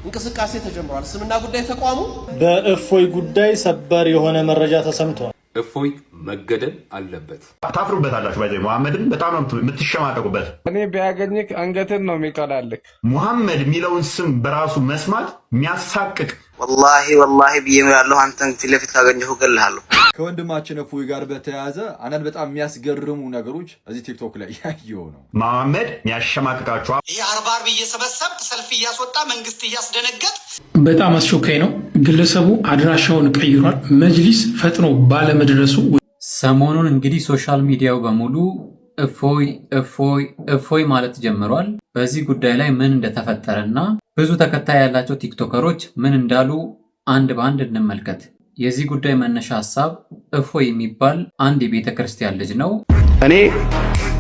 እንቅስቃሴ ተጀምሯል። ስምና ጉዳይ ተቋሙ በእፎይ ጉዳይ ሰበር የሆነ መረጃ ተሰምቷል። እፎይ መገደል አለበት። ታፍሩበታላችሁ። ባይዘ መሐመድን በጣም ነው የምትሸማቀቁበት። እኔ ቢያገኝክ አንገትን ነው የሚቀላልክ። መሐመድ የሚለውን ስም በራሱ መስማት የሚያሳቅቅ ወላሂ ብዬ ነው ያለው። አንተን ፊት ለፊት ካገኘሁ እገልሃለሁ። ከወንድማችን እፎይ ጋር በተያያዘ አንዳንድ በጣም የሚያስገርሙ ነገሮች እዚህ ቲክቶክ ላይ ያየው ነው። መሐመድ የሚያሸማቅቃችሁ ይህ አርባር እየሰበሰብ ሰልፍ እያስወጣ መንግስት እያስደነገጥ በጣም አስቸኳይ ነው። ግለሰቡ አድራሻውን ቀይሯል። መጅሊስ ፈጥኖ ባለመድረሱ ሰሞኑን እንግዲህ ሶሻል ሚዲያው በሙሉ እፎይ ማለት ጀምሯል። በዚህ ጉዳይ ላይ ምን እንደተፈጠረና ብዙ ተከታይ ያላቸው ቲክቶከሮች ምን እንዳሉ አንድ በአንድ እንመልከት። የዚህ ጉዳይ መነሻ ሐሳብ እፎይ የሚባል አንድ የቤተ ክርስቲያን ልጅ ነው። እኔ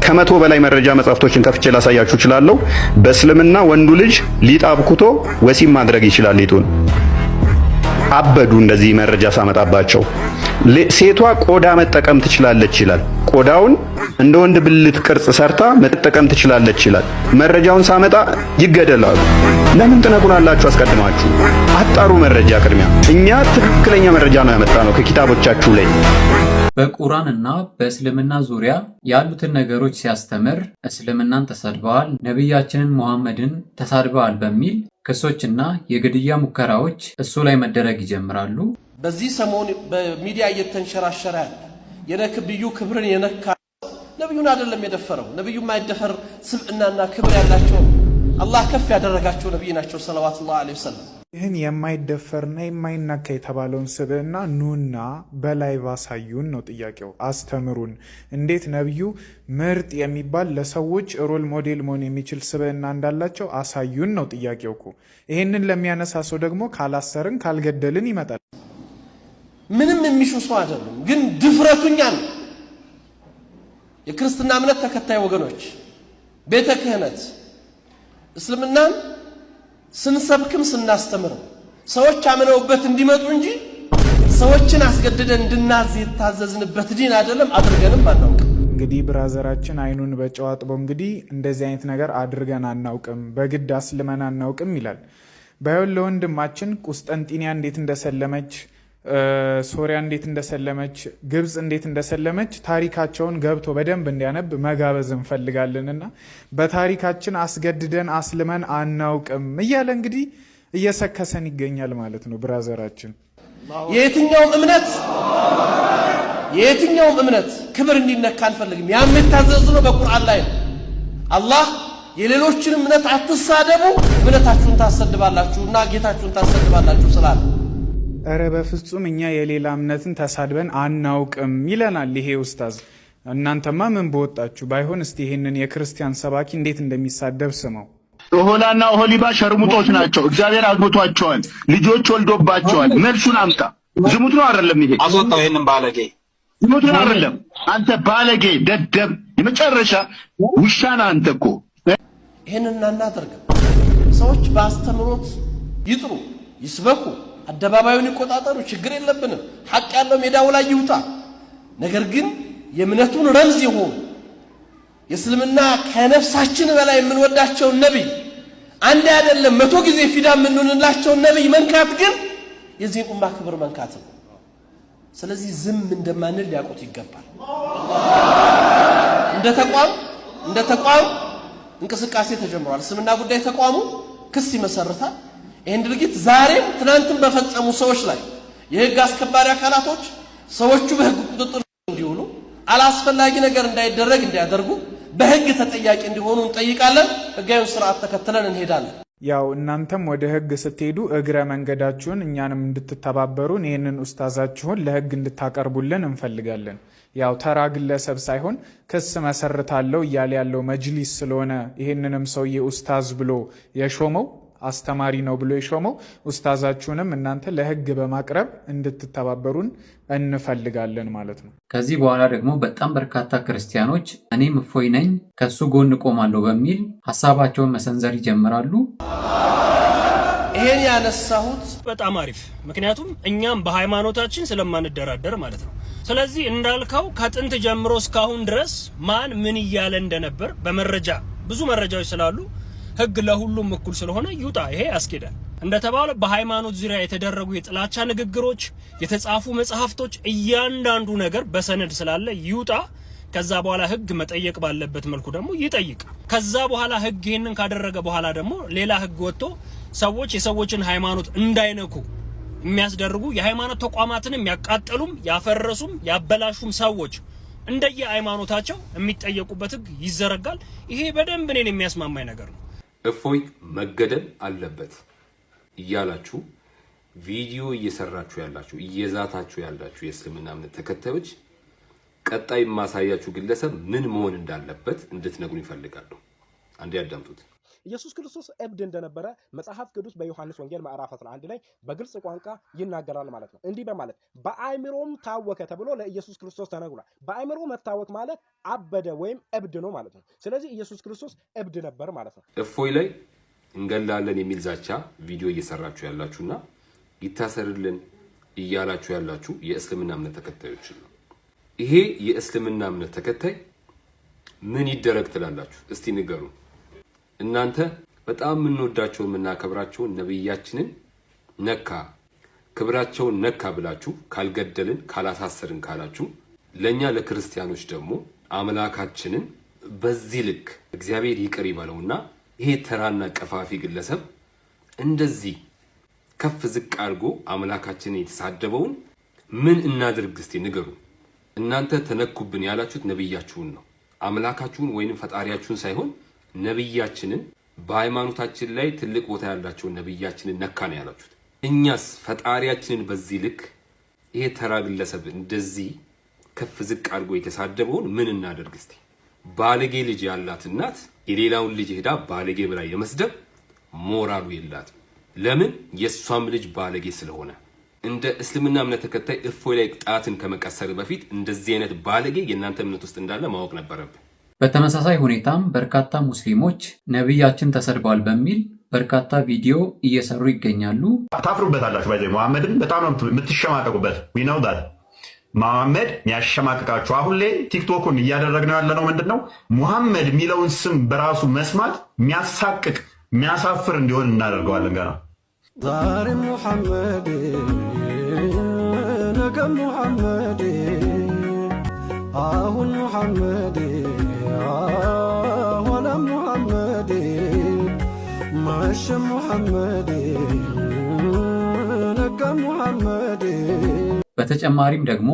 ከ100 በላይ መረጃ መጻፍቶችን ከፍቼ ላሳያችሁ እችላለሁ። በእስልምና ወንዱ ልጅ ሊጥ አብኩቶ ወሲብ ማድረግ ይችላል። ሊጡን አበዱ። እንደዚህ መረጃ ሳመጣባቸው ሴቷ ቆዳ መጠቀም ትችላለች ይላል። ቆዳውን እንደ ወንድ ብልት ቅርጽ ሰርታ መጠቀም ትችላለች ይላል። መረጃውን ሳመጣ ይገደላሉ። ለምን ትነግሩናላችሁ? አስቀድማችሁ አጣሩ። መረጃ ቅድሚያ። እኛ ትክክለኛ መረጃ ነው ያመጣነው ከኪታቦቻችሁ ላይ። በቁርአንና በእስልምና ዙሪያ ያሉትን ነገሮች ሲያስተምር እስልምናን ተሳድበዋል፣ ነቢያችንን ሙሐመድን ተሳድበዋል በሚል ክሶችና የግድያ ሙከራዎች እሱ ላይ መደረግ ይጀምራሉ። በዚህ ሰሞን በሚዲያ እየተንሸራሸረ ያለ የነብዩ ክብርን የነካ ነብዩን አይደለም የደፈረው። ነብዩ ማይደፈር ስብዕናና ክብር ያላቸው አላህ ከፍ ያደረጋቸው ነብይ ናቸው ሰለላሁ ዐለይሂ ወሰለም። ይህን የማይደፈርና የማይነካ የተባለውን ስብዕና ኑና በላይ ባሳዩን ነው ጥያቄው። አስተምሩን። እንዴት ነብዩ ምርጥ የሚባል ለሰዎች ሮል ሞዴል መሆን የሚችል ስብዕና እንዳላቸው አሳዩን ነው ጥያቄው እኮ። ይህንን ለሚያነሳ ሰው ደግሞ ካላሰርን ካልገደልን ይመጣል። ምንም የሚሹ ሰው አይደለም፣ ግን ድፍረቱኛ ነው። የክርስትና እምነት ተከታይ ወገኖች ቤተ ክህነት እስልምናን ስንሰብክም ስናስተምርም ሰዎች አምነውበት እንዲመጡ እንጂ ሰዎችን አስገድደን እንድናዝ የታዘዝንበት ዲን አይደለም። አድርገንም አናውቅም። እንግዲህ ብራዘራችን አይኑን በጨው አጥቦ እንግዲህ እንደዚህ አይነት ነገር አድርገን አናውቅም፣ በግድ አስልመን አናውቅም ይላል። ባይሆን ለወንድማችን ቁስጠንጢንያ እንዴት እንደሰለመች፣ ሶሪያ እንዴት እንደሰለመች፣ ግብጽ እንዴት እንደሰለመች ታሪካቸውን ገብቶ በደንብ እንዲያነብ መጋበዝ እንፈልጋለንና በታሪካችን አስገድደን አስልመን አናውቅም እያለ እንግዲህ እየሰከሰን ይገኛል ማለት ነው። ብራዘራችን የየትኛውም እምነት ክብር እንዲነካ አንፈልግም። ያም የታዘዝነው በቁርአን ላይ ነው። አላህ የሌሎችን እምነት አትሳደቡ፣ እምነታችሁን ታሰድባላችሁና ጌታችሁን ታሰድባላችሁ ስላለ እረ በፍጹም እኛ የሌላ እምነትን ተሳድበን አናውቅም ይለናል ይሄ ኡስታዝ። እናንተማ ምን በወጣችሁ። ባይሆን እስቲ ይሄንን የክርስቲያን ሰባኪ እንዴት እንደሚሳደብ ስመው። ኦሆላና ኦሆሊባ ሸርሙጦች ናቸው። እግዚአብሔር አግብቷቸዋል፣ ልጆች ወልዶባቸዋል። መልሱን አምጣ። ዝሙት ነው አይደለም? ይሄ አስወጣው። ይሄንን ባለጌ ዝሙት ነው አይደለም? አንተ ባለጌ ደደብ፣ የመጨረሻ ውሻና አንተ እኮ። ይሄንን እናናደርግ። ሰዎች በአስተምሮት ይጥሩ፣ ይስበኩ፣ አደባባዩን ይቆጣጠሩ። ችግር የለብንም። ሐቅ ያለው ሜዳው ላይ ይውጣ። ነገር ግን የእምነቱን ረምዝ ይሁን የእስልምና ከነፍሳችን በላይ የምንወዳቸው ነብይ አንድ አይደለም 100 ጊዜ ፊዳ የምንሆንላቸው ነብይ መንካት ግን የዚህ ኡማ ክብር መንካት ነው። ስለዚህ ዝም እንደማንል ሊያውቁት ይገባል። እንደ ተቋም እንቅስቃሴ ተጀምሯል። ስምና ጉዳይ ተቋሙ ክስ ይመሰርታል። ይህን ድርጊት ዛሬም ትናንትም በፈጸሙ ሰዎች ላይ የህግ አስከባሪ አካላቶች ሰዎቹ በህግ ቁጥጥር እንዲውሉ አላስፈላጊ ነገር እንዳይደረግ እንዲያደርጉ በህግ ተጠያቂ እንዲሆኑ እንጠይቃለን። ህጋዊ ስርዓት ተከትለን እንሄዳለን። ያው እናንተም ወደ ህግ ስትሄዱ እግረ መንገዳችሁን እኛንም እንድትተባበሩን ይህንን ኡስታዛችሁን ለህግ እንድታቀርቡልን እንፈልጋለን። ያው ተራ ግለሰብ ሳይሆን ክስ መሰርታለው እያለ ያለው መጅሊስ ስለሆነ ይህንንም ሰውዬ ኡስታዝ ብሎ የሾመው አስተማሪ ነው ብሎ የሾመው ኡስታዛችሁንም እናንተ ለህግ በማቅረብ እንድትተባበሩን እንፈልጋለን ማለት ነው። ከዚህ በኋላ ደግሞ በጣም በርካታ ክርስቲያኖች እኔም እፎይ ነኝ ከሱ ጎን ቆማለሁ በሚል ሐሳባቸውን መሰንዘር ይጀምራሉ። ይሄን ያነሳሁት በጣም አሪፍ፣ ምክንያቱም እኛም በሃይማኖታችን ስለማንደራደር ማለት ነው። ስለዚህ እንዳልከው ከጥንት ጀምሮ እስካሁን ድረስ ማን ምን እያለ እንደነበር በመረጃ ብዙ መረጃዎች ስላሉ ህግ ለሁሉም እኩል ስለሆነ ይውጣ። ይሄ ያስኬዳል። እንደተባለ በሃይማኖት ዙሪያ የተደረጉ የጥላቻ ንግግሮች፣ የተጻፉ መጽሐፍቶች እያንዳንዱ ነገር በሰነድ ስላለ ይውጣ። ከዛ በኋላ ህግ መጠየቅ ባለበት መልኩ ደግሞ ይጠይቅ። ከዛ በኋላ ህግ ይሄንን ካደረገ በኋላ ደግሞ ሌላ ህግ ወጥቶ ሰዎች የሰዎችን ሃይማኖት እንዳይነኩ የሚያስደርጉ የሃይማኖት ተቋማትን የሚያቃጠሉም ያፈረሱም ያበላሹም ሰዎች እንደየ ሃይማኖታቸው የሚጠየቁበት ህግ ይዘረጋል። ይሄ በደንብ እኔን የሚያስማማኝ ነገር ነው። እፎይ መገደል አለበት እያላችሁ ቪዲዮ እየሰራችሁ ያላችሁ እየዛታችሁ ያላችሁ የእስልምና እምነት ተከታዮች ቀጣይ ማሳያችሁ ግለሰብ ምን መሆን እንዳለበት እንድትነግሩኝ ይፈልጋሉ። አንዴ ያዳምጡት። ኢየሱስ ክርስቶስ እብድ እንደነበረ መጽሐፍ ቅዱስ በዮሐንስ ወንጌል ምዕራፍ 11 ላይ በግልጽ ቋንቋ ይናገራል ማለት ነው። እንዲህ በማለት በአእምሮም ታወከ ተብሎ ለኢየሱስ ክርስቶስ ተነግሯል። በአእምሮ መታወክ ማለት አበደ ወይም እብድ ነው ማለት ነው። ስለዚህ ኢየሱስ ክርስቶስ እብድ ነበር ማለት ነው። እፎይ ላይ እንገላለን የሚል ዛቻ ቪዲዮ እየሰራችሁ ያላችሁና ይታሰርልን እያላችሁ ያላችሁ የእስልምና እምነት ተከታዮች ነው። ይሄ የእስልምና እምነት ተከታይ ምን ይደረግ ትላላችሁ? እስቲ ንገሩ። እናንተ በጣም የምንወዳቸው የምናከብራቸው ነብያችንን ነካ፣ ክብራቸውን ነካ ብላችሁ ካልገደልን ካላሳሰርን ካላችሁ ለኛ ለክርስቲያኖች ደግሞ አምላካችንን በዚህ ልክ እግዚአብሔር ይቅር ይበለውና ይሄ ተራና ቀፋፊ ግለሰብ እንደዚህ ከፍ ዝቅ አድርጎ አምላካችንን የተሳደበውን ምን እናድርግ እስቲ ንገሩ። እናንተ ተነኩብን ያላችሁት ነብያችሁን ነው። አምላካችሁን ወይንም ፈጣሪያችሁን ሳይሆን ነብያችንን በሃይማኖታችን ላይ ትልቅ ቦታ ያላቸውን ነብያችንን ነካ ነው ያላችሁት። እኛስ ፈጣሪያችንን በዚህ ልክ ይሄ ተራ ግለሰብ እንደዚህ ከፍ ዝቅ አድርጎ የተሳደበውን ምን እናደርግ እስቲ? ባለጌ ልጅ ያላት እናት የሌላውን ልጅ ሄዳ ባለጌ ብላ የመስደብ ሞራሉ የላትም። ለምን? የሷም ልጅ ባለጌ ስለሆነ። እንደ እስልምና እምነት ተከታይ እፎይ ላይ ጣትን ከመቀሰር በፊት እንደዚህ አይነት ባለጌ የእናንተ እምነት ውስጥ እንዳለ ማወቅ ነበረብን። በተመሳሳይ ሁኔታም በርካታ ሙስሊሞች ነብያችን ተሰድበዋል በሚል በርካታ ቪዲዮ እየሰሩ ይገኛሉ። ታፍሩበታላችሁ። ባይዘ መሐመድን በጣም ነው የምትሸማቀቁበት። ዊ ነው ዳት መሐመድ የሚያሸማቅቃችሁ። አሁን ላይ ቲክቶኩን እያደረግነው ያለነው ምንድነው? ሙሐመድ የሚለውን ስም በራሱ መስማት የሚያሳቅቅ የሚያሳፍር እንዲሆን እናደርገዋለን። ገና ዛሬ ሙሐመድ ነገ ሙሐመድ አሁን ሙሐመድ ኋላ ሙሐመድ ማሸ ሙሐመድ ነገ ሙሐመድ። በተጨማሪም ደግሞ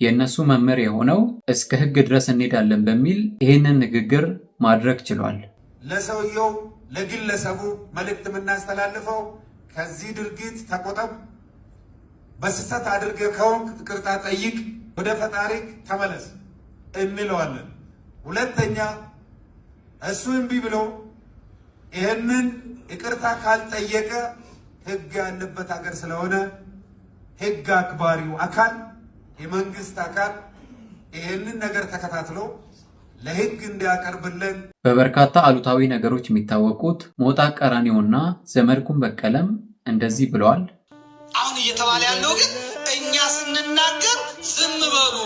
የእነሱ መምህር የሆነው እስከ ህግ ድረስ እንሄዳለን በሚል ይህንን ንግግር ማድረግ ችሏል። ለሰውየው ለግለሰቡ መልእክት የምናስተላልፈው ከዚህ ድርጊት ተቆጠብ፣ በስህተት አድርገህ ከሆንክ ይቅርታ ጠይቅ፣ ወደ ፈጣሪክ ተመለስ እንለዋለን። ሁለተኛ እሱ እምቢ ብሎ ይህንን ይቅርታ ካልጠየቀ ህግ ያለበት ሀገር ስለሆነ ህግ አክባሪው አካል የመንግስት አካል ይህንን ነገር ተከታትሎ ለህግ እንዲያቀርብልን። በበርካታ አሉታዊ ነገሮች የሚታወቁት ሞጣ ቀራኒዮና ዘመድኩን በቀለም እንደዚህ ብለዋል። አሁን እየተባለ ያለው ግን እኛ ስንናገር ዝም በሉ፣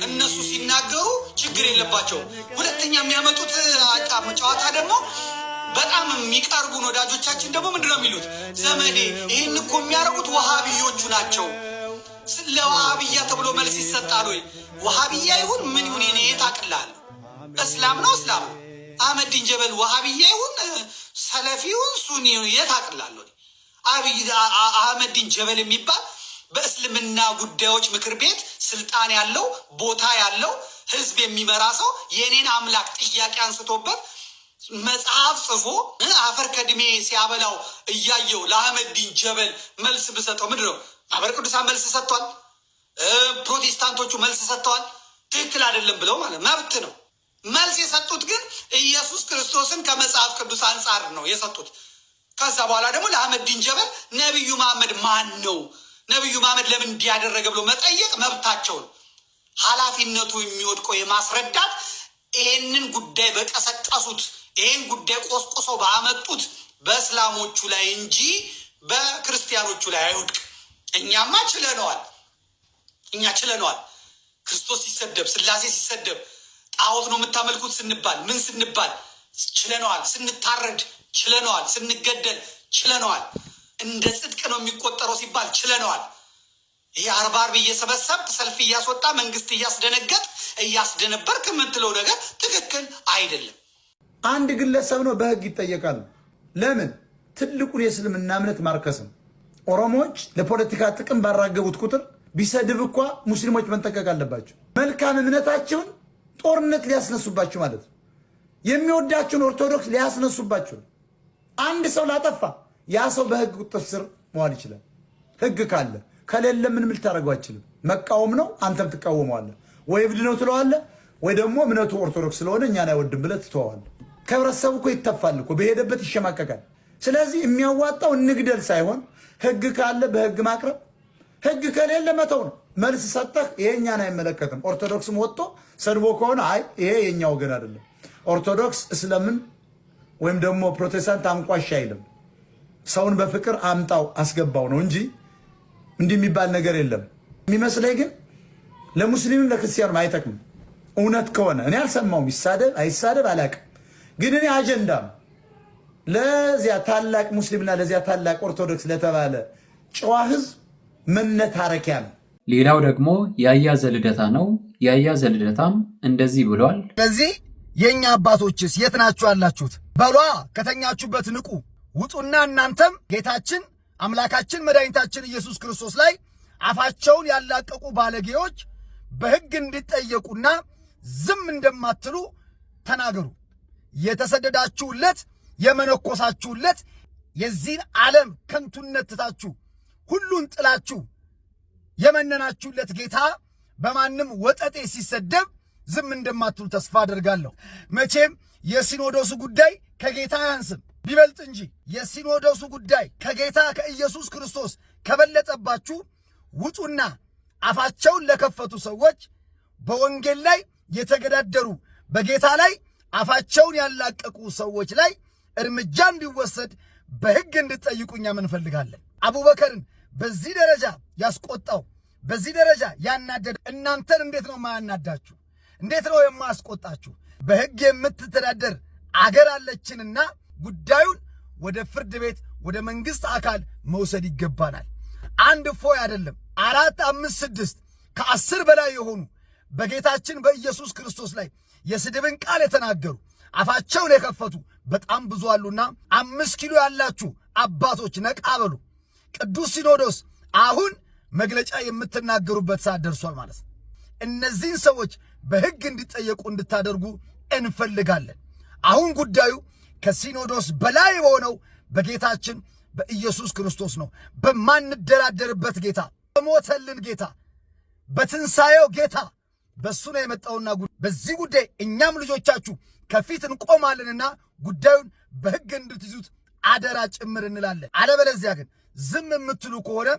እነሱ ሲናገሩ ችግር የለባቸው። ሁለተኛ የሚያመጡት ጨዋታ ደግሞ በጣም የሚቀርቡን ወዳጆቻችን ደግሞ ምንድነው የሚሉት? ዘመዴ ይህን እኮ የሚያደርጉት ወሃቢዮቹ ናቸው። ስለ ወሃቢያ ተብሎ መልስ ይሰጣል ወይ? ወሃቢያ ይሁን ምን ይሁን እኔ ታቅላለሁ። እስላም ነው እስላም ነው። አህመዲን ጀበል ወሃቢያ ይሁን ሰለፊ ይሁን ሱኒ ይሁን የታቅላለሁ። አህመዲን ጀበል የሚባል በእስልምና ጉዳዮች ምክር ቤት ስልጣን ያለው ቦታ ያለው ህዝብ የሚመራ ሰው የኔን አምላክ ጥያቄ አንስቶበት መጽሐፍ ጽፎ አፈር ከድሜ ሲያበላው እያየው ለአህመዲን ጀበል መልስ ብሰጠው ምንድነው? ማህበረ ቅዱሳን መልስ ሰጥቷል። ፕሮቴስታንቶቹ መልስ ሰጥተዋል። ትክክል አይደለም ብለው ማለት መብት ነው። መልስ የሰጡት ግን ኢየሱስ ክርስቶስን ከመጽሐፍ ቅዱስ አንጻር ነው የሰጡት። ከዛ በኋላ ደግሞ ለአህመዲን ጀበል ነቢዩ መሐመድ ማን ነው? ነቢዩ መሐመድ ለምን እንዲያደረገ ብሎ መጠየቅ መብታቸው ነው። ኃላፊነቱ የሚወድቀው የማስረዳት ይህንን ጉዳይ በቀሰቀሱት ይህን ጉዳይ ቆስቁሰው ባመጡት በእስላሞቹ ላይ እንጂ በክርስቲያኖቹ ላይ አይወድቅ። እኛማ ችለነዋል። እኛ ችለነዋል። ክርስቶስ ሲሰደብ፣ ስላሴ ሲሰደብ፣ ጣዖት ነው የምታመልኩት ስንባል ምን ስንባል ችለነዋል። ስንታረድ ችለነዋል። ስንገደል ችለነዋል። እንደ ጽድቅ ነው የሚቆጠረው ሲባል ችለነዋል። ይሄ አርባር እየሰበሰብ ሰልፍ እያስወጣ መንግስት እያስደነገጥ እያስደነበርክ የምትለው ነገር ትክክል አይደለም። አንድ ግለሰብ ነው በህግ ይጠየቃል። ለምን? ትልቁን የእስልምና እምነት ማርከስም። ኦሮሞዎች ለፖለቲካ ጥቅም ባራገቡት ቁጥር ቢሰድብ እንኳ ሙስሊሞች መንጠቀቅ አለባቸው። መልካም እምነታቸውን ጦርነት ሊያስነሱባቸው ማለት ነው። የሚወዳቸውን ኦርቶዶክስ ሊያስነሱባቸው። አንድ ሰው ላጠፋ ያ ሰው በህግ ቁጥጥር ስር መዋል ይችላል። ህግ ካለ ከሌለ ምንም ልታደርገው አይችልም። መቃወም ነው፣ አንተም ትቃወመዋለህ። ወይ እብድ ነው ትለዋለህ፣ ወይ ደግሞ እምነቱ ኦርቶዶክስ ስለሆነ እኛን አይወድም ብለህ ትተዋለህ። ከህብረተሰቡ እኮ ይተፋል እኮ በሄደበት ይሸማቀቃል። ስለዚህ የሚያዋጣው እንግደል ሳይሆን ህግ ካለ በህግ ማቅረብ፣ ህግ ከሌለ መተው ነው። መልስ ሰጠህ ይሄ እኛን አይመለከትም። ኦርቶዶክስም ወጥቶ ሰድቦ ከሆነ አይ ይሄ የኛ ወገን አይደለም፣ ኦርቶዶክስ እስልምን ወይም ደግሞ ፕሮቴስታንት አንቋሽ አይልም። ሰውን በፍቅር አምጣው አስገባው ነው እንጂ እንዲህ የሚባል ነገር የለም። የሚመስለኝ ግን ለሙስሊምም ለክርስቲያንም አይጠቅም። እውነት ከሆነ እኔ አልሰማውም፣ ይሳደብ አይሳደብ አላቅም። ግን እኔ አጀንዳም ለዚያ ታላቅ ሙስሊምና ለዚያ ታላቅ ኦርቶዶክስ ለተባለ ጨዋ ህዝብ መነታረኪያ ነው። ሌላው ደግሞ ያያ ዘልደታ ነው። ያያ ዘልደታም እንደዚህ ብሏል። ስለዚህ የኛ አባቶችስ የት ናችሁ ያላችሁት? በሏ ከተኛችሁበት ንቁ፣ ውጡና እናንተም ጌታችን አምላካችን መድኃኒታችን ኢየሱስ ክርስቶስ ላይ አፋቸውን ያላቀቁ ባለጌዎች በሕግ እንዲጠየቁና ዝም እንደማትሉ ተናገሩ። የተሰደዳችሁለት የመነኮሳችሁለት የዚህን ዓለም ከንቱነት ትታችሁ ሁሉን ጥላችሁ የመነናችሁለት ጌታ በማንም ወጠጤ ሲሰደብ ዝም እንደማትሉ ተስፋ አደርጋለሁ። መቼም የሲኖዶሱ ጉዳይ ከጌታ አያንስም ቢበልጥ እንጂ የሲኖዶሱ ጉዳይ ከጌታ ከኢየሱስ ክርስቶስ ከበለጠባችሁ ውጡና አፋቸውን ለከፈቱ ሰዎች በወንጌል ላይ የተገዳደሩ በጌታ ላይ አፋቸውን ያላቀቁ ሰዎች ላይ እርምጃ እንዲወሰድ በሕግ እንድትጠይቁኛ እንፈልጋለን። አቡበከርን በዚህ ደረጃ ያስቆጣው በዚህ ደረጃ ያናደደ እናንተን እንዴት ነው ማያናዳችሁ? እንዴት ነው የማያስቆጣችሁ? በሕግ የምትተዳደር አገር አለችንና ጉዳዩን ወደ ፍርድ ቤት ወደ መንግስት አካል መውሰድ ይገባናል። አንድ ፎይ አይደለም 4 5 6 ከ10 በላይ የሆኑ በጌታችን በኢየሱስ ክርስቶስ ላይ የስድብን ቃል የተናገሩ አፋቸውን የከፈቱ በጣም ብዙ አሉና 5 ኪሎ ያላችሁ አባቶች ነቃ በሉ። ቅዱስ ሲኖዶስ አሁን መግለጫ የምትናገሩበት ሰዓት ደርሷል ማለት ነው። እነዚህን ሰዎች በሕግ እንዲጠየቁ እንድታደርጉ እንፈልጋለን። አሁን ጉዳዩ ከሲኖዶስ በላይ በሆነው በጌታችን በኢየሱስ ክርስቶስ ነው። በማንደራደርበት ጌታ፣ በሞተልን ጌታ፣ በትንሣኤው ጌታ በሱ ነው የመጣውና በዚህ ጉዳይ እኛም ልጆቻችሁ ከፊት እንቆማለንና ጉዳዩን በሕግ እንድትይዙት አደራ ጭምር እንላለን። አለበለዚያ ግን ዝም የምትሉ ከሆነ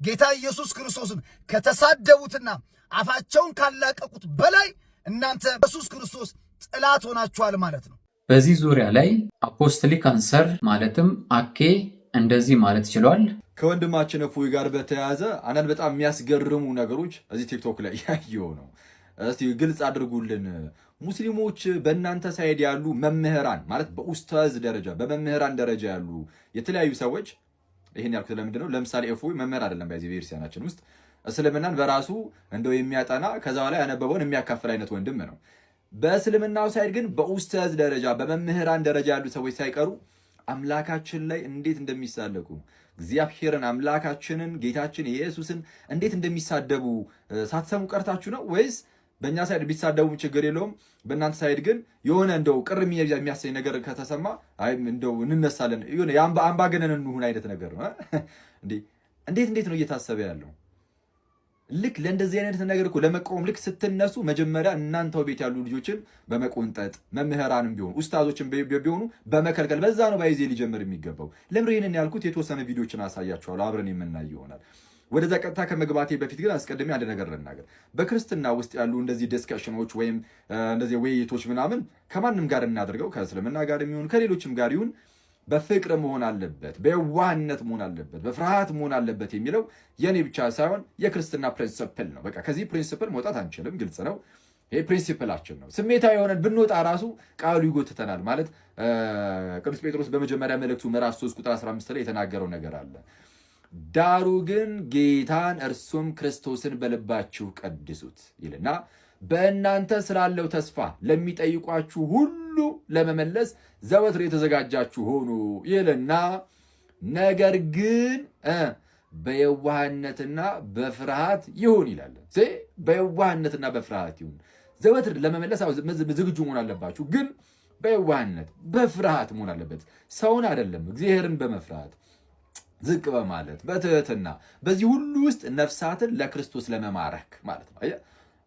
ጌታ ኢየሱስ ክርስቶስን ከተሳደቡትና አፋቸውን ካላቀቁት በላይ እናንተ ኢየሱስ ክርስቶስ ጥላት ሆናችኋል ማለት ነው። በዚህ ዙሪያ ላይ አፖስቶሊክ አንሰር ማለትም አኬ እንደዚህ ማለት ችሏል። ከወንድማችን እፎይ ጋር በተያያዘ አንዳንድ በጣም የሚያስገርሙ ነገሮች እዚህ ቲክቶክ ላይ ያየው ነው። እስቲ ግልጽ አድርጉልን። ሙስሊሞች በእናንተ ሳይድ ያሉ መምህራን ማለት በኡስታዝ ደረጃ በመምህራን ደረጃ ያሉ የተለያዩ ሰዎች ይሄን ያልኩት ለምንድን ነው? ለምሳሌ እፎይ መምህር አይደለም። በዚህ ቤተክርስቲያናችን ውስጥ እስልምናን በራሱ እንደው የሚያጠና ከዛ በላይ ያነበበውን የሚያካፍል አይነት ወንድም ነው። በእስልምናው ሳይድ ግን በኡስታዝ ደረጃ በመምህራን ደረጃ ያሉ ሰዎች ሳይቀሩ አምላካችን ላይ እንዴት እንደሚሳለቁ እግዚአብሔርን አምላካችንን ጌታችን ኢየሱስን እንዴት እንደሚሳደቡ ሳትሰሙ ቀርታችሁ ነው ወይስ በእኛ ሳይድ ቢሳደቡም ችግር የለውም፣ በእናንተ ሳይድ ግን የሆነ እንደው ቅር የሚያሰኝ ነገር ከተሰማ አይ እንደው እንነሳለን የሆነ አምባገነን እንሁን አይነት ነገር ነው እንዴ? እንዴት ነው እየታሰበ ያለው? ልክ ለእንደዚህ አይነት ነገር እኮ ለመቃወም ልክ ስትነሱ መጀመሪያ እናንተው ቤት ያሉ ልጆችን በመቆንጠጥ መምህራንም ቢሆኑ ኡስታዞችን ቢሆኑ በመከልከል በዛ ነው ባይዜ ሊጀምር የሚገባው። ለምን ይሄንን ያልኩት የተወሰነ ቪዲዮችን አሳያችኋለሁ፣ አብረን የምናይ ይሆናል። ወደዛ ቀጥታ ከመግባቴ በፊት ግን አስቀድሜ አንድ ነገር ልናገር። በክርስትና ውስጥ ያሉ እንደዚህ ዲስከሽኖች ወይም እንደዚህ ውይይቶች ምናምን ከማንም ጋር እናደርገው ከእስልምና ጋር የሚሆን ከሌሎችም ጋር ይሁን በፍቅር መሆን አለበት፣ በየዋህነት መሆን አለበት፣ በፍርሃት መሆን አለበት የሚለው የኔ ብቻ ሳይሆን የክርስትና ፕሪንሲፕል ነው። በቃ ከዚህ ፕሪንሲፕል መውጣት አንችልም፣ ግልጽ ነው። ይሄ ፕሪንሲፕላችን ነው። ስሜታዊ የሆነን ብንወጣ ራሱ ቃሉ ይጎትተናል። ማለት ቅዱስ ጴጥሮስ በመጀመሪያ መልእክቱ ምዕራፍ 3 ቁጥር 15 ላይ የተናገረው ነገር አለ። ዳሩ ግን ጌታን እርሱም ክርስቶስን በልባችሁ ቀድሱት ይልና በእናንተ ስላለው ተስፋ ለሚጠይቋችሁ ሁሉ ለመመለስ ዘወትር የተዘጋጃችሁ ሆኑ ይልና ነገር ግን በየዋህነትና በፍርሃት ይሁን ይላል። በየዋህነትና በፍርሃት ይሁን። ዘወትር ለመመለስ ዝግጁ መሆን አለባችሁ፣ ግን በየዋህነት በፍርሃት መሆን አለበት። ሰውን አይደለም፣ እግዚአብሔርን በመፍራት ዝቅ በማለት በትህትና፣ በዚህ ሁሉ ውስጥ ነፍሳትን ለክርስቶስ ለመማረክ ማለት ነው።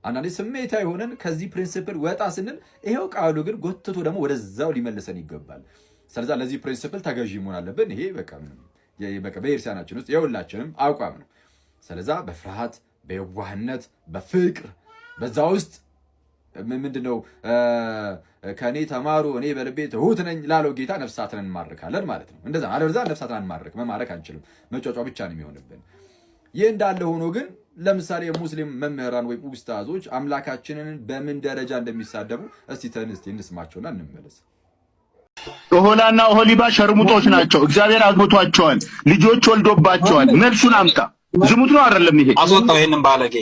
አንዳንዴ ስሜታዊ ሆነን ከዚህ ፕሪንሲፕል ወጣ ስንል ይሄው ቃሉ ግን ጎትቶ ደግሞ ወደዛው ሊመልሰን ይገባል። ስለዚህ ለዚህ ፕሪንሲፕል ተገዢ መሆን አለብን። ይሄ በቃ በቤተክርስቲያናችን ውስጥ የሁላችንም አቋም ነው። ስለዚህ በፍርሃት በየዋህነት በፍቅር በዛ ውስጥ ምንድነው ከኔ ተማሩ እኔ በልቤ ትሁት ነኝ ላለው ጌታ ነፍሳትን እንማርካለን ማለት ነው። እንደዛ አለበለዚያ ነፍሳትን መማረክ አንችልም። መጫጫ ብቻ ነው የሚሆንብን። ይህ እንዳለ ሆኖ ግን ለምሳሌ የሙስሊም መምህራን ወይም ኡስታዞች አምላካችንን በምን ደረጃ እንደሚሳደቡ እስቲ እንስማቸውና እንመለስ። ኦሆላና ኦሆሊባ ሸርሙጦች ናቸው። እግዚአብሔር አግብቷቸዋል፣ ልጆች ወልዶባቸዋል። መልሱን አምጣ። ዝሙት ነው አይደለም? ይሄ አስወጣው። ይሄንን ባለጌ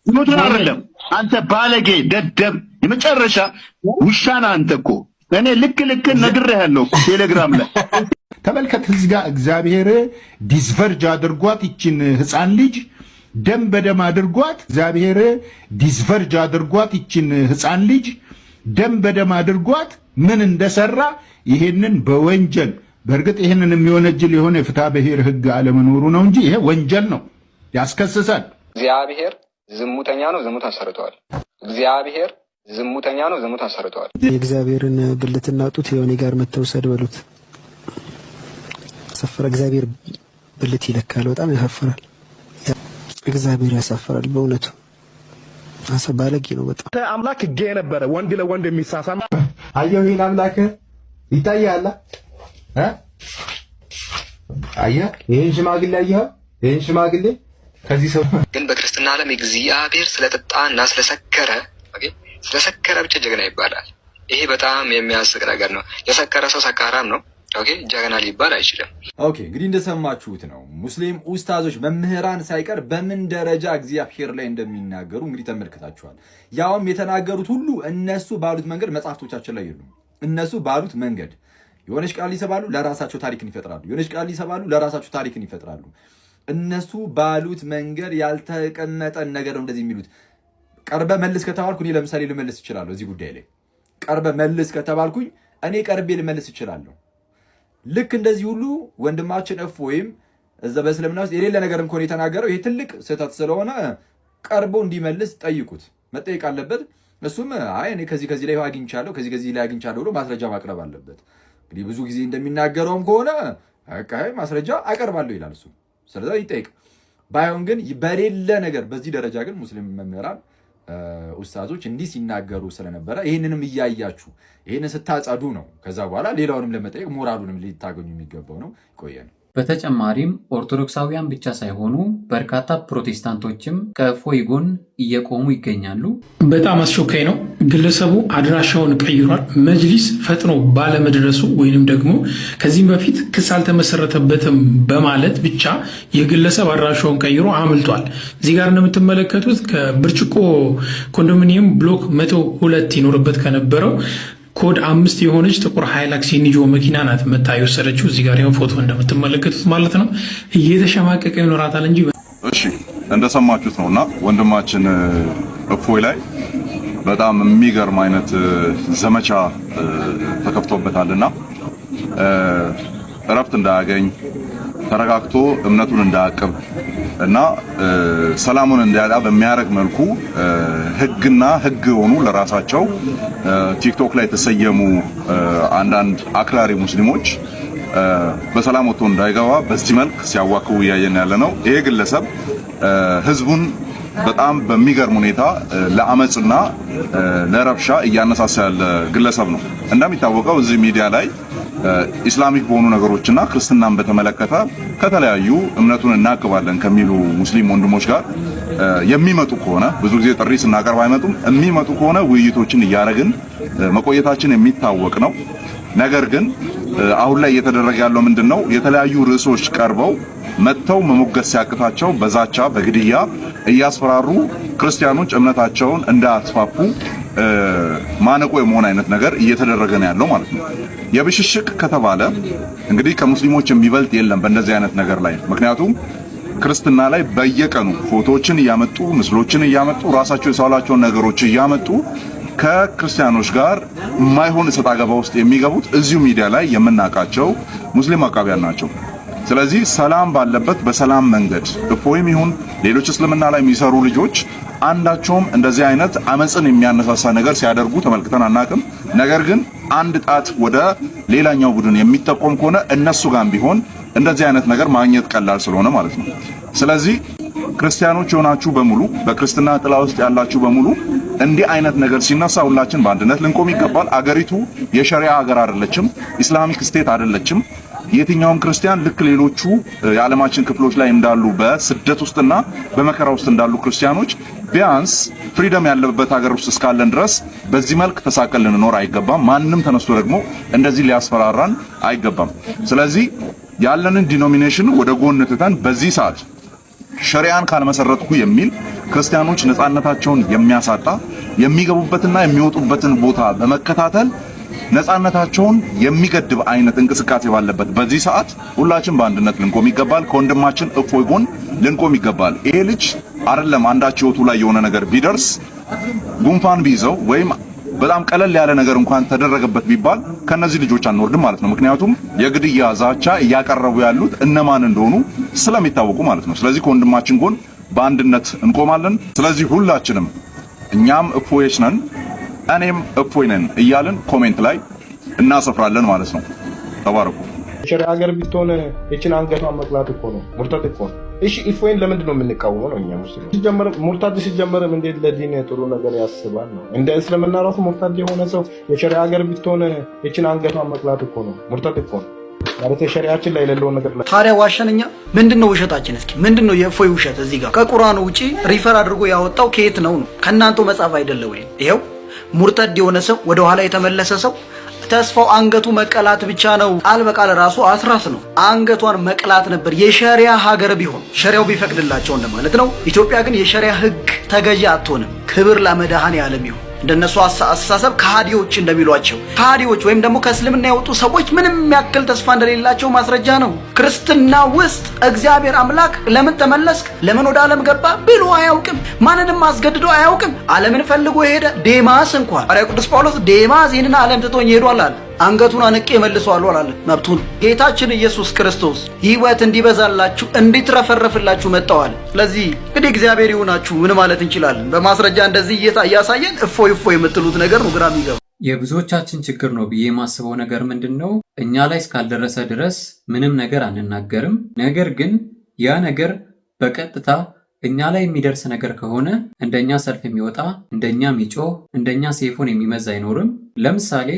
ዝሙት ነው አይደለም? አንተ ባለጌ ደደብ፣ የመጨረሻ ውሻና አንተ እኮ እኔ ልክ ነግሬሃለሁ ቴሌግራም ላይ ተመልከት። እዚህ ጋር እግዚአብሔር ዲስቨርጅ አድርጓት ይችን ህፃን ልጅ ደም በደም አድርጓት። እግዚአብሔር ዲስቨርጅ አድርጓት ይችን ህፃን ልጅ ደም በደም አድርጓት ምን እንደሰራ ይሄንን በወንጀል በእርግጥ ይሄንን የሚወነጅል የሆነ የፍትሐ ብሔር ህግ አለመኖሩ ነው እንጂ ይሄ ወንጀል ነው፣ ያስከስሳል። እግዚአብሔር ዝሙተኛ ነው፣ ዝሙት አሰርተዋል። እግዚአብሔር ዝሙተኛ ነው፣ ዝሙት አሰርተዋል። የእግዚአብሔርን ብልትና ጡት የሆነ ጋር መተውሰድ በሉት ያሳፍራል። እግዚአብሔር ብልት ይለካል። በጣም ያሳፍራል። እግዚአብሔር ያሳፍራል በእውነቱ። ባለጌ ነው በጣም። አምላክ ጌ ነበረ፣ ወንድ ለወንድ የሚሳሳም አየሁ። ይሄን አምላክ ይታያል። አየህ፣ ይሄን ሽማግሌ አየህ፣ ይሄን ሽማግሌ ከዚህ ሰው ግን በክርስትና ዓለም እግዚአብሔር ስለጠጣና ስለሰከረ ብቻ ጀግና ይባላል። ይሄ በጣም የሚያስቅ ነገር ነው። የሰከረ ሰው ሰካራም ነው። ኦኬ፣ ጀግና ሊባል አይችልም። ኦኬ፣ እንግዲህ እንደሰማችሁት ነው ሙስሊም ኡስታዞች መምህራን ሳይቀር በምን ደረጃ እግዚአብሔር ላይ እንደሚናገሩ እንግዲህ ተመልክታችኋል። ያውም የተናገሩት ሁሉ እነሱ ባሉት መንገድ መጽሐፍቶቻችን ላይ የሉም። እነሱ ባሉት መንገድ የሆነች ቃል ይሰባሉ፣ ለራሳቸው ታሪክን ይፈጥራሉ። የሆነች ቃል ይሰባሉ፣ ለራሳቸው ታሪክን ይፈጥራሉ። እነሱ ባሉት መንገድ ያልተቀመጠን ነገር ነው እንደዚህ የሚሉት። ቀርበ መልስ ከተባልኩ እኔ ለምሳሌ ልመልስ እችላለሁ። እዚህ ጉዳይ ላይ ቀርበ መልስ ከተባልኩኝ እኔ ቀርቤ ልመልስ እችላለሁ። ልክ እንደዚህ ሁሉ ወንድማችን ወይም እዛ በእስልምና ውስጥ የሌለ ነገር እንኳን የተናገረው ይሄ ትልቅ ስህተት ስለሆነ ቀርቦ እንዲመልስ ጠይቁት፣ መጠየቅ አለበት። እሱም አይ እኔ ከዚህ ላይ አግኝቻለሁ ከዚህ ላይ አግኝቻለሁ ብሎ ማስረጃ ማቅረብ አለበት። እንግዲህ ብዙ ጊዜ እንደሚናገረውም ከሆነ ማስረጃ አቀርባለሁ ይላል እሱ። ስለዚህ ይጠይቅ። ባይሆን ግን በሌለ ነገር በዚህ ደረጃ ግን ሙስሊም መምህራን ኡስታዞች እንዲህ ሲናገሩ ስለነበረ ይህንንም እያያችሁ ይህንን ስታጸዱ ነው ከዛ በኋላ ሌላውንም ለመጠየቅ ሞራሉንም ሊታገኙ የሚገባው ነው። ቆየን። በተጨማሪም ኦርቶዶክሳውያን ብቻ ሳይሆኑ በርካታ ፕሮቴስታንቶችም ከእፎይ ጎን እየቆሙ ይገኛሉ። በጣም አስቸኳይ ነው። ግለሰቡ አድራሻውን ቀይሯል። መጅሊስ ፈጥኖ ባለመድረሱ ወይንም ደግሞ ከዚህም በፊት ክስ አልተመሰረተበትም በማለት ብቻ የግለሰብ አድራሻውን ቀይሮ አምልጧል። እዚህ ጋር እንደምትመለከቱት ከብርጭቆ ኮንዶሚኒየም ብሎክ 102 ይኖርበት ከነበረው ኮድ 5 የሆነች ጥቁር ሃይላክስ የኒጆ መኪና ናት መታ የወሰደችው። እዚህ ጋር ያው ፎቶ እንደምትመለከቱት ማለት ነው። እየተሸማቀቀ ይኖራታል እንጂ። እሺ እንደሰማችሁት ነውና ወንድማችን እፎይ ላይ በጣም የሚገርም አይነት ዘመቻ ተከፍቶበታልና እረፍት እንዳያገኝ ተረጋግቶ እምነቱን እንዳያቅብ እና ሰላሙን እንዲያጣ በሚያደርግ መልኩ ህግና ህግ ሆኑ ለራሳቸው ቲክቶክ ላይ የተሰየሙ አንዳንድ አክራሪ ሙስሊሞች በሰላም ወጥቶ እንዳይገባ በዚህ መልክ ሲያዋክቡ እያየን ያለ ነው። ይሄ ግለሰብ ህዝቡን በጣም በሚገርም ሁኔታ ለአመጽና ለረብሻ እያነሳሳ ያለ ግለሰብ ነው። እንደሚታወቀው እዚህ ሚዲያ ላይ ኢስላሚክ በሆኑ ነገሮችና ክርስትናን በተመለከተ ከተለያዩ እምነቱን እናቅባለን ከሚሉ ሙስሊም ወንድሞች ጋር የሚመጡ ከሆነ ብዙ ጊዜ ጥሪ ስናቀርብ አይመጡም። የሚመጡ ከሆነ ውይይቶችን እያደረግን መቆየታችን የሚታወቅ ነው። ነገር ግን አሁን ላይ እየተደረገ ያለው ምንድነው? የተለያዩ ርዕሶች ቀርበው መተው መሞገስ ሲያቅታቸው በዛቻ በግድያ እያስፈራሩ ክርስቲያኖች እምነታቸውን እንዳያስፋፉ ማነቆ የመሆን አይነት ነገር እየተደረገ ነው ያለው ማለት ነው። የብሽሽቅ ከተባለ እንግዲህ ከሙስሊሞች የሚበልጥ የለም በእንደዚህ አይነት ነገር ላይ። ምክንያቱም ክርስትና ላይ በየቀኑ ፎቶዎችን እያመጡ ምስሎችን እያመጡ ራሳቸው የሳሏቸውን ነገሮች እያመጡ ከክርስቲያኖች ጋር የማይሆን እሰጥ አገባ ውስጥ የሚገቡት እዚሁ ሚዲያ ላይ የምናውቃቸው ሙስሊም አቃቢያን ናቸው። ስለዚህ ሰላም ባለበት በሰላም መንገድ እፎይም ይሁን ሌሎች እስልምና ላይ የሚሰሩ ልጆች አንዳቸውም እንደዚህ አይነት አመጽን የሚያነሳሳ ነገር ሲያደርጉ ተመልክተን አናውቅም። ነገር ግን አንድ ጣት ወደ ሌላኛው ቡድን የሚጠቆም ከሆነ እነሱ ጋርም ቢሆን እንደዚህ አይነት ነገር ማግኘት ቀላል ስለሆነ ማለት ነው። ስለዚህ ክርስቲያኖች የሆናችሁ በሙሉ በክርስትና ጥላ ውስጥ ያላችሁ በሙሉ እንዲህ አይነት ነገር ሲነሳ ሁላችን በአንድነት ልንቆም ይገባል። አገሪቱ የሸሪዓ ሀገር አይደለችም፣ ኢስላሚክ ስቴት አይደለችም። የትኛውም ክርስቲያን ልክ ሌሎቹ የዓለማችን ክፍሎች ላይ እንዳሉ በስደት ውስጥና በመከራ ውስጥ እንዳሉ ክርስቲያኖች ቢያንስ ፍሪደም ያለበት ሀገር ውስጥ እስካለን ድረስ በዚህ መልክ ተሳቀል ልንኖር አይገባም። ማንም ተነስቶ ደግሞ እንደዚህ ሊያስፈራራን አይገባም። ስለዚህ ያለንን ዲኖሚኔሽን ወደ ጎን ትተን በዚህ ሰዓት ሸሪዓን ካልመሰረትኩ የሚል ክርስቲያኖች ነፃነታቸውን የሚያሳጣ የሚገቡበትና የሚወጡበትን ቦታ በመከታተል ነፃነታቸውን የሚገድብ አይነት እንቅስቃሴ ባለበት በዚህ ሰዓት ሁላችን በአንድነት ልንቆም ይገባል። ከወንድማችን እፎይ ጎን ልንቆም ይገባል። ይሄ ልጅ አይደለም አንዳች ህይወቱ ላይ የሆነ ነገር ቢደርስ ጉንፋን ቢይዘው ወይም በጣም ቀለል ያለ ነገር እንኳን ተደረገበት ቢባል ከነዚህ ልጆች አንወርድም ማለት ነው። ምክንያቱም የግድያ ዛቻ እያቀረቡ ያሉት እነማን እንደሆኑ ስለሚታወቁ ማለት ነው። ስለዚህ ከወንድማችን ጎን በአንድነት እንቆማለን። ስለዚህ ሁላችንም እኛም እፎዮች ነን እኔም እፎይ ነን እያልን ኮሜንት ላይ እናሰፍራለን ማለት ነው። ተባረኩ። ሸሪዓ ሀገር ብትሆን እቺን አንገቷን መቅላት እኮ ነው፣ ሙርታድ እኮ ነው። እሺ ኢፎይን ለምንድን ነው የምንቃወመው? ነው እኛ ሙስሊም ሲጀመር ሙርታድ ሲጀመርም እንዴት ለዲን ጥሩ ነገር ያስባል ነው። እንደ እስልምና ራሱ ሙርታድ የሆነ ሰው የሸሪዓ ሀገር ብትሆን እቺን አንገቷን መቅላት እኮ ነው፣ ሙርታድ እኮ ነው ማለት የሸሪዓችን ላይ የሌለውን ነገር ላይ ታዲያ ዋሸንኛ ምንድነው ውሸታችን? እስኪ ምንድነው የእፎይ ውሸት? እዚህ ጋር ከቁርአኑ ውጪ ሪፈር አድርጎ ያወጣው ከየት ነው? ከእናንተው መጽሐፍ አይደለ ወይ? ይሄው ሙርተድ የሆነ ሰው ወደ ኋላ የተመለሰ ሰው ተስፋው አንገቱ መቀላት ብቻ ነው። ቃል በቃል ራሱ አስራት ነው። አንገቷን መቅላት ነበር የሸሪያ ሀገር ቢሆን ሸሪያው ቢፈቅድላቸው እንደማለት ነው። ኢትዮጵያ ግን የሸሪያ ህግ ተገዢ አትሆንም። ክብር ለመድኃኔዓለም ይሁን። እንደነሱ አስተሳሰብ ከሃዲዎች እንደሚሏቸው ከሃዲዎች ወይም ደግሞ ከእስልምና የወጡ ሰዎች ምንም ያክል ተስፋ እንደሌላቸው ማስረጃ ነው። ክርስትና ውስጥ እግዚአብሔር አምላክ ለምን ተመለስክ፣ ለምን ወደ ዓለም ገባ ብሎ አያውቅም። ማንንም አስገድዶ አያውቅም። ዓለምን ፈልጎ የሄደ ዴማስ እንኳን ሐዋርያው ቅዱስ ጳውሎስ ዴማስ ይህንን ዓለም ትቶኝ ሄዷል አለ። አንገቱን አንቄ መልሰዋለሁ አላለ። መብቱን ጌታችን ኢየሱስ ክርስቶስ ህይወት እንዲበዛላችሁ እንዲትረፈረፍላችሁ መጣዋል። ስለዚህ እንግዲህ እግዚአብሔር ይሁናችሁ ምን ማለት እንችላለን? በማስረጃ እንደዚህ እያሳየን እፎይ እፎይ የምትሉት ነገር ነው ግራ የሚገባ። የብዙዎቻችን ችግር ነው ብዬ የማስበው ነገር ምንድን ነው? እኛ ላይ እስካልደረሰ ድረስ ምንም ነገር አንናገርም። ነገር ግን ያ ነገር በቀጥታ እኛ ላይ የሚደርስ ነገር ከሆነ እንደኛ ሰልፍ የሚወጣ እንደኛ የሚጮህ እንደኛ ሴፉን የሚመዝ አይኖርም። ለምሳሌ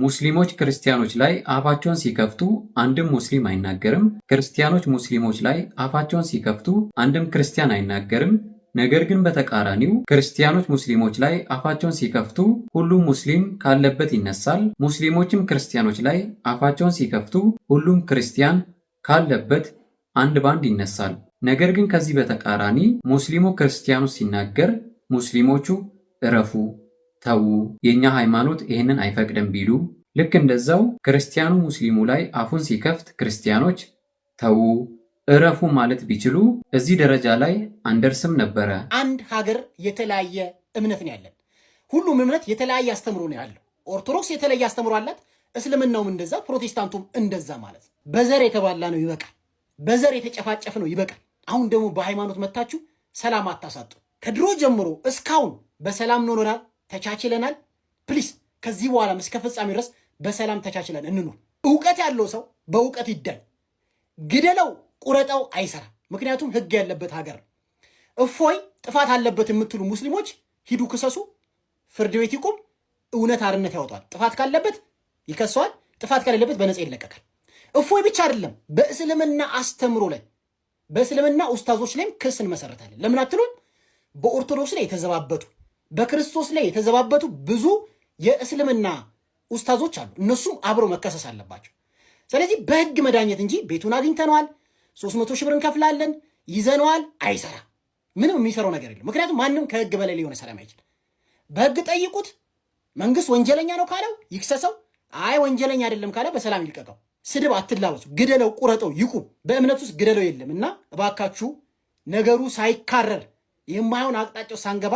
ሙስሊሞች ክርስቲያኖች ላይ አፋቸውን ሲከፍቱ አንድም ሙስሊም አይናገርም። ክርስቲያኖች ሙስሊሞች ላይ አፋቸውን ሲከፍቱ አንድም ክርስቲያን አይናገርም። ነገር ግን በተቃራኒው ክርስቲያኖች ሙስሊሞች ላይ አፋቸውን ሲከፍቱ ሁሉም ሙስሊም ካለበት ይነሳል። ሙስሊሞችም ክርስቲያኖች ላይ አፋቸውን ሲከፍቱ ሁሉም ክርስቲያን ካለበት አንድ ባንድ ይነሳል። ነገር ግን ከዚህ በተቃራኒ ሙስሊሙ ክርስቲያኑ ሲናገር ሙስሊሞቹ እረፉ፣ ተዉ፣ የኛ ሃይማኖት ይህንን አይፈቅድም ቢሉ፣ ልክ እንደዛው ክርስቲያኑ ሙስሊሙ ላይ አፉን ሲከፍት ክርስቲያኖች ተዉ፣ እረፉ ማለት ቢችሉ እዚህ ደረጃ ላይ አንደርስም ነበረ። አንድ ሀገር የተለያየ እምነት ነው ያለን። ሁሉም እምነት የተለያየ አስተምሮ ነው ያለው። ኦርቶዶክስ የተለየ አስተምሮ አላት፣ እስልምናውም እንደዛ፣ ፕሮቴስታንቱም እንደዛ ማለት ነው። በዘር የተባላ ነው ይበቃል። በዘር የተጨፋጨፍ ነው ይበቃል። አሁን ደግሞ በሃይማኖት መታችሁ ሰላም አታሳጡ። ከድሮ ጀምሮ እስካሁን በሰላም ኖረናል፣ ተቻችለናል። ፕሊስ ከዚህ በኋላ እስከ ፍጻሜ ድረስ በሰላም ተቻችለን እንኑር። እውቀት ያለው ሰው በእውቀት ይዳኝ። ግደለው ቁረጠው አይሰራም። ምክንያቱም ህግ ያለበት ሀገር ነው። እፎይ ጥፋት አለበት የምትሉ ሙስሊሞች ሂዱ ክሰሱ፣ ፍርድ ቤት ይቁም፣ እውነት አርነት ያወጣል። ጥፋት ካለበት ይከሰዋል፣ ጥፋት ከሌለበት በነፃ ይለቀቃል። እፎይ ብቻ አይደለም፣ በእስልምና አስተምሮ ላይ በእስልምና ኡስታዞች ላይም ክስ እንመሰረታለን። ለምን አትሉን? በኦርቶዶክስ ላይ የተዘባበቱ በክርስቶስ ላይ የተዘባበቱ ብዙ የእስልምና ኡስታዞች አሉ። እነሱም አብረው መከሰስ አለባቸው። ስለዚህ በህግ መዳኘት እንጂ ቤቱን አግኝተነዋል 300 ሺህ ብር እንከፍላለን ይዘነዋል አይሰራ። ምንም የሚሰራው ነገር የለም። ምክንያቱም ማንም ከህግ በላይ ሊሆን ሰላም አይችል። በህግ ጠይቁት። መንግስት ወንጀለኛ ነው ካለው ይክሰሰው። አይ ወንጀለኛ አይደለም ካለ በሰላም ይልቀቀው። ስድብ አትላበሱ። ግደለው፣ ቁረጠው፣ ይቁም። በእምነት ውስጥ ግደለው የለም እና እባካችሁ ነገሩ ሳይካረር የማይሆን አቅጣጫው ሳንገባ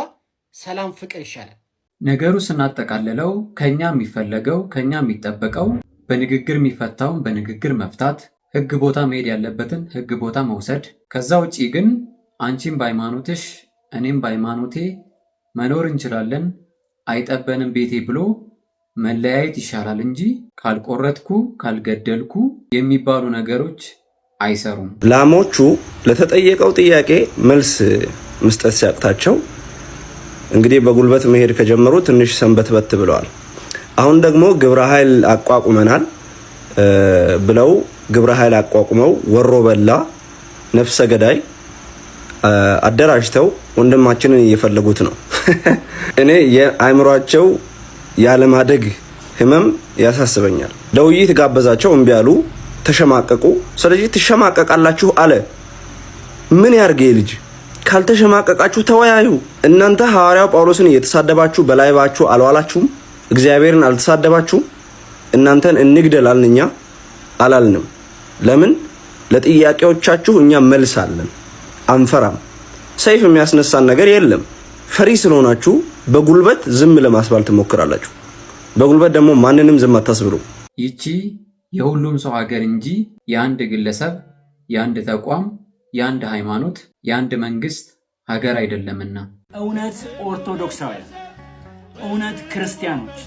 ሰላም ፍቅር ይሻላል። ነገሩ ስናጠቃልለው ከኛ የሚፈለገው ከኛ የሚጠበቀው በንግግር የሚፈታውን በንግግር መፍታት፣ ህግ ቦታ መሄድ ያለበትን ህግ ቦታ መውሰድ። ከዛ ውጪ ግን አንቺም በሃይማኖትሽ እኔም በሃይማኖቴ መኖር እንችላለን አይጠበንም ቤቴ ብሎ መለያየት ይሻላል እንጂ ካልቆረጥኩ ካልገደልኩ የሚባሉ ነገሮች አይሰሩም። ላሞቹ ለተጠየቀው ጥያቄ መልስ መስጠት ሲያቅታቸው እንግዲህ በጉልበት መሄድ ከጀመሩ ትንሽ ሰንበትበት ብለዋል። አሁን ደግሞ ግብረ ኃይል አቋቁመናል ብለው ግብረ ኃይል አቋቁመው ወሮ በላ ነፍሰ ገዳይ አደራጅተው ወንድማችንን እየፈለጉት ነው። እኔ የአእምሯቸው ያለማደግ ህመም ያሳስበኛል። ለውይይት ጋበዛቸው፣ እምቢ አሉ፣ ተሸማቀቁ። ስለዚህ ትሸማቀቃላችሁ አለ። ምን ያርገ ልጅ? ካልተሸማቀቃችሁ ተወያዩ። እናንተ ሐዋርያው ጳውሎስን እየተሳደባችሁ በላይባችሁ አልዋላችሁም? እግዚአብሔርን አልተሳደባችሁም? እናንተን እንግደላልን እኛ አላልንም። ለምን? ለጥያቄዎቻችሁ እኛ መልስ አለን፣ አንፈራም። ሰይፍ የሚያስነሳን ነገር የለም። ፈሪ ስለሆናችሁ በጉልበት ዝም ለማስባል ትሞክራላችሁ። በጉልበት ደግሞ ማንንም ዝም አታስብሉ። ይቺ የሁሉም ሰው ሀገር እንጂ የአንድ ግለሰብ፣ የአንድ ተቋም፣ የአንድ ሃይማኖት፣ የአንድ መንግስት ሀገር አይደለምና እውነት ኦርቶዶክሳውያን፣ እውነት ክርስቲያኖች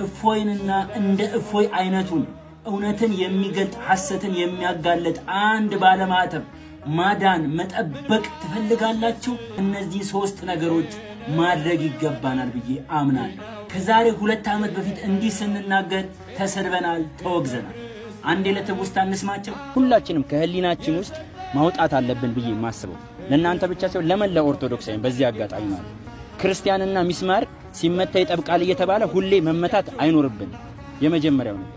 እፎይንና እንደ እፎይ አይነቱን እውነትን የሚገልጥ ሐሰትን የሚያጋለጥ አንድ ባለማተብ ማዳን መጠበቅ ትፈልጋላችሁ? እነዚህ 3 ነገሮች ማድረግ ይገባናል ብዬ አምናለሁ። ከዛሬ 2 ዓመት በፊት እንዲህ ስንናገር ተሰድበናል፣ ተወግዘናል። አንድ ለትውስታ እንስማቸው። ሁላችንም ከህሊናችን ውስጥ ማውጣት አለብን ብዬ ማስበው ለእናንተ ብቻ ሳይሆን ለመላ ኦርቶዶክሳውያን በዚህ አጋጣሚ ማለት ክርስቲያንና ሚስማር ሲመታ ይጠብቃል እየተባለ ሁሌ መመታት አይኖርብን። የመጀመሪያው ነው።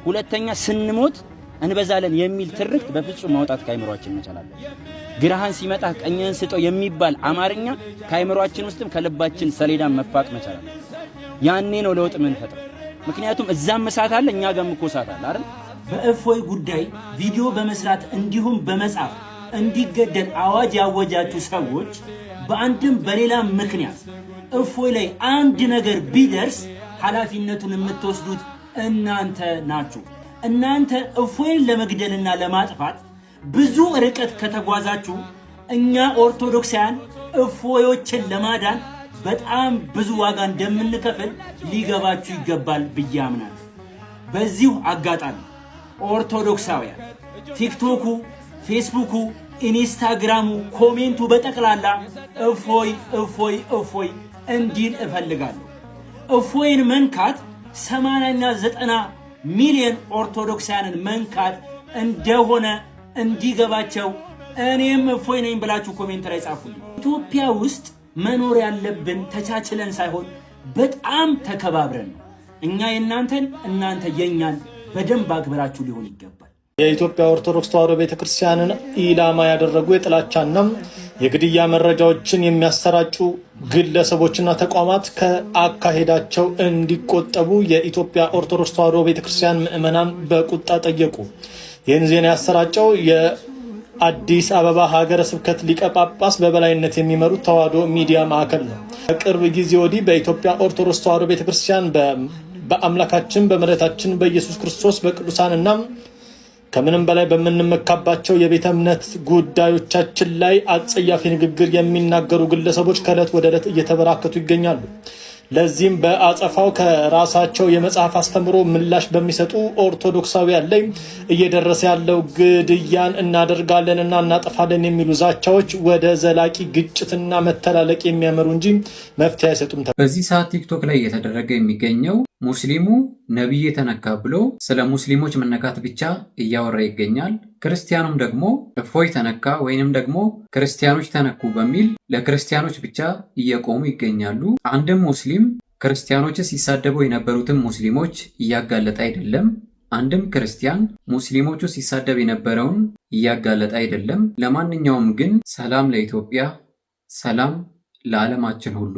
ሁለተኛ ስንሞት እንበዛለን የሚል ትርክት በፍጹም ማውጣት ከአይምሮአችን መቻል አለብን። ግራህን ሲመጣ ቀኝህን ስጠው የሚባል አማርኛ ከአይምሮአችን ውስጥም ከልባችን ሰሌዳን መፋቅ መቻል አለብን። ያኔ ነው ለውጥ የምንፈጥረው። ምክንያቱም እዛም እሳት አለ፣ እኛ ጋርም እኮ እሳት አለ አይደል? በእፎይ ጉዳይ ቪዲዮ በመስራት እንዲሁም በመጻፍ እንዲገደል አዋጅ ያወጃችሁ ሰዎች በአንድም በሌላም ምክንያት እፎይ ላይ አንድ ነገር ቢደርስ ኃላፊነቱን የምትወስዱት እናንተ ናችሁ። እናንተ እፎይን ለመግደልና ለማጥፋት ብዙ ርቀት ከተጓዛችሁ እኛ ኦርቶዶክሳውያን እፎዮችን ለማዳን በጣም ብዙ ዋጋ እንደምንከፍል ሊገባችሁ ይገባል ብዬ አምናለሁ። በዚሁ አጋጣሚ ኦርቶዶክሳውያን ቲክቶኩ፣ ፌስቡኩ፣ ኢንስታግራሙ፣ ኮሜንቱ በጠቅላላ እፎይ እፎይ እፎይ እንዲል እፈልጋለሁ። እፎይን መንካት 80ና 90 ሚሊዮን ኦርቶዶክሳውያንን መንካት እንደሆነ እንዲገባቸው እኔም እፎይ ነኝ ብላችሁ ኮሜንት ላይ ጻፉልኝ። ኢትዮጵያ ውስጥ መኖር ያለብን ተቻችለን ሳይሆን በጣም ተከባብረን ነው። እኛ የእናንተን እናንተ የኛን በደንብ አክብራችሁ ሊሆን ይገባል። የኢትዮጵያ ኦርቶዶክስ ተዋሕዶ ቤተክርስቲያንን ኢላማ ያደረጉ የጥላቻና የግድያ መረጃዎችን የሚያሰራጩ ግለሰቦችና ተቋማት ከአካሄዳቸው እንዲቆጠቡ የኢትዮጵያ ኦርቶዶክስ ተዋሕዶ ቤተክርስቲያን ምዕመናን በቁጣ ጠየቁ። ይህን ዜና ያሰራጨው የአዲስ አበባ ሀገረ ስብከት ሊቀ ጳጳስ በበላይነት የሚመሩት ተዋሕዶ ሚዲያ ማዕከል ነው። ከቅርብ ጊዜ ወዲህ በኢትዮጵያ ኦርቶዶክስ ተዋሕዶ ቤተክርስቲያን በአምላካችን በመድኃኒታችን በኢየሱስ ክርስቶስ በቅዱሳንና ከምንም በላይ በምንመካባቸው የቤተ እምነት ጉዳዮቻችን ላይ አጸያፊ ንግግር የሚናገሩ ግለሰቦች ከዕለት ወደ ዕለት እየተበራከቱ ይገኛሉ። ለዚህም በአጸፋው ከራሳቸው የመጽሐፍ አስተምሮ ምላሽ በሚሰጡ ኦርቶዶክሳውያን ላይ እየደረሰ ያለው ግድያን እናደርጋለንና እናጠፋለን የሚሉ ዛቻዎች ወደ ዘላቂ ግጭትና መተላለቅ የሚያመሩ እንጂ መፍትሄ አይሰጡም። በዚህ ሰዓት ቲክቶክ ላይ እየተደረገ የሚገኘው ሙስሊሙ ነቢይ ተነካ ብሎ ስለ ሙስሊሞች መነካት ብቻ እያወራ ይገኛል። ክርስቲያኑም ደግሞ እፎይ ተነካ ወይንም ደግሞ ክርስቲያኖች ተነኩ በሚል ለክርስቲያኖች ብቻ እየቆሙ ይገኛሉ። አንድም ሙስሊም ክርስቲያኖች ሲሳደቡ የነበሩትን ሙስሊሞች እያጋለጠ አይደለም። አንድም ክርስቲያን ሙስሊሞቹ ሲሳደብ የነበረውን እያጋለጠ አይደለም። ለማንኛውም ግን ሰላም ለኢትዮጵያ፣ ሰላም ለዓለማችን ሁሉ።